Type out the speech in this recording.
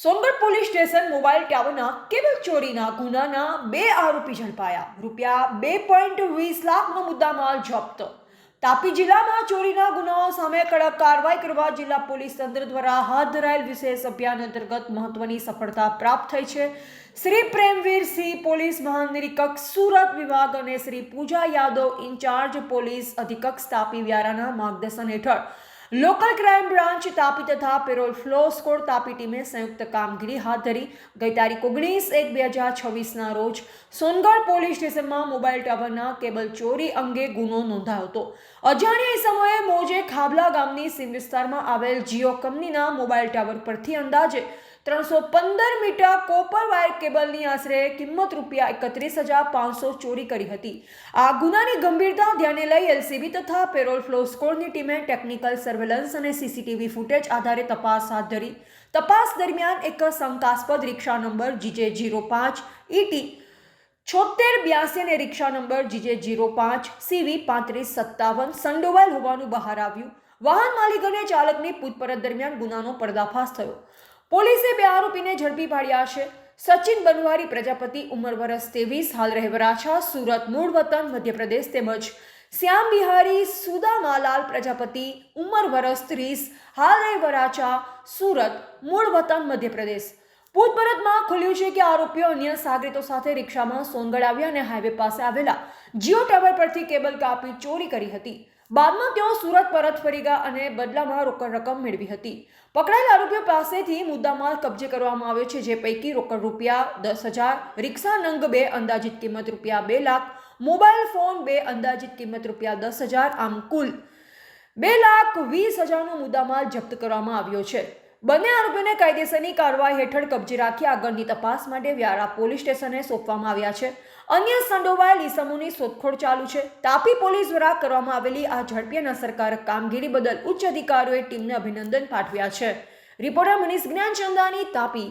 Songadh police station mobile ટાવરના cable ચોરીના ગુનાના 2 આરોપી ઝડપાયા. ₹2.20 લાખનો મુદ્દામાલ જપ્ત. તાપી જિલ્લામાં ચોરીના ગુનાઓ સામે કડક કાર્યવાહી કરવા જિલ્લા પોલીસ તંત્ર દ્વારા હાથ ધરાયેલ વિશેષ અભિયાન અંતર્ગત મહત્વની સફળતા પ્રાપ્ત થઈ છે. શ્રી પ્રેમવીર સિંહ, પોલીસ મહાનિરીક્ષક સુરત વિભાગ અને શ્રી પૂજા યાદવ, ઇન્ચાર્જ પોલીસ અધિક્ષક તાપી વ્યારાના માર્ગદર્શન હેઠળ લોકલ ક્રાઇમ બ્રાન્ચ તાપી તથા પેરોલ ફ્લો સ્કોડ તાપી ટીમે સંયુક્ત કામગીરી હાથ ધરી ગઈ તારીખ 19/1/2026ના રોજ સોનગઢ પોલીસ સ્ટેશનમાં મોબાઈલ ટાવરના કેબલ ચોરી અંગે ગુનો નોંધાયો હતો. અજાણ્યા ઇસમોએ મોજે ખાબલા ગામની સીમ વિસ્તારમાં આવેલ જીઓ કંપનીના મોબાઈલ ટાવર પરથી અંદાજે 315 મીટર કોપર વાયર કેબલની આશરે કિંમત ₹31,500 ચોરી કરી હતી. આ ગુનાની ગંભીરતા ધ્યાને લઈ એલસીબી તથા પેરોલ ફ્લો સ્કોડની ટીમે ટેકનિકલ સર્વેલન્સ અને સીસીટીવી ફૂટેજ આધારે તપાસ હાથ ધરી. તપાસ દરમિયાન એક શંકાસ્પદ રિક્ષા નંબર GJ05 ET 7682 અને રિક્ષા નંબર GJ05 CV 3557 સંડોવાયેલ હોવાનું બહાર આવ્યું. વાહન માલિક અને ચાલકની પૂછપરછ દરમિયાન ગુનાનો પર્દાફાશ થયો. પોલીસે 2 આરોપીને ઝડપી પાડ્યા છે. સચિન બનવારી પ્રજાપતિ, ઉંમર વર્ષ 23, હાલ રહે વરાછા, સુરત, મૂળ વતન મધ્યપ્રદેશ, તેમજ શ્યામ બિહારી સુદામાલાલ પ્રજાપતિ, ઉંમર વર્ષ 30, હાલ રહે વરાછા, સુરત, મૂળ વતન મધ્યપ્રદેશ. પૂછપરછમાં ખુલ્યું છે કે આરોપીઓ અન્ય સાગરીતો સાથે રિક્ષામાં સોનગઢ આવ્યા અને હાઈવે પાસે આવેલા જીઓ ટાવર પરથી કેબલ કાપી ચોરી કરી હતી. બાદમાં તેઓ સુરત પરત ફરી ગયા અને બદલામાં રોકડ રકમ મેળવી હતી. પકડાયેલ આરોપીઓ પાસેથી મુદ્દામાલ કબજે કરવામાં આવ્યો છે, જે પૈકી રોકડ ₹10,000, રિક્ષા નંગ 2 અંદાજિત કિંમત ₹2 લાખ, મોબાઈલ ફોન 2 અંદાજિત કિંમત ₹10,000, આમ કુલ ₹2,20,000નો મુદ્દામાલ જપ્ત કરવામાં આવ્યો છે. બંને આરોપીઓને કાયદેસરની કાર્યવાહી હેઠળ કબજે રાખી આગળની તપાસ માટે વ્યારા પોલીસ સ્ટેશને સોંપવામાં આવ્યા છે. અન્ય સંડોવાયેલ ઇસમોની શોધખોળ ચાલુ છે. તાપી પોલીસ દ્વારા કરવામાં આવેલી આ ઝડપી અને અસરકારક કામગીરી બદલ ઉચ્ચ અધિકારીઓએ ટીમને અભિનંદન પાઠવ્યા છે. રિપોર્ટર મનીષ જ્ઞાનચંદાની, તાપી.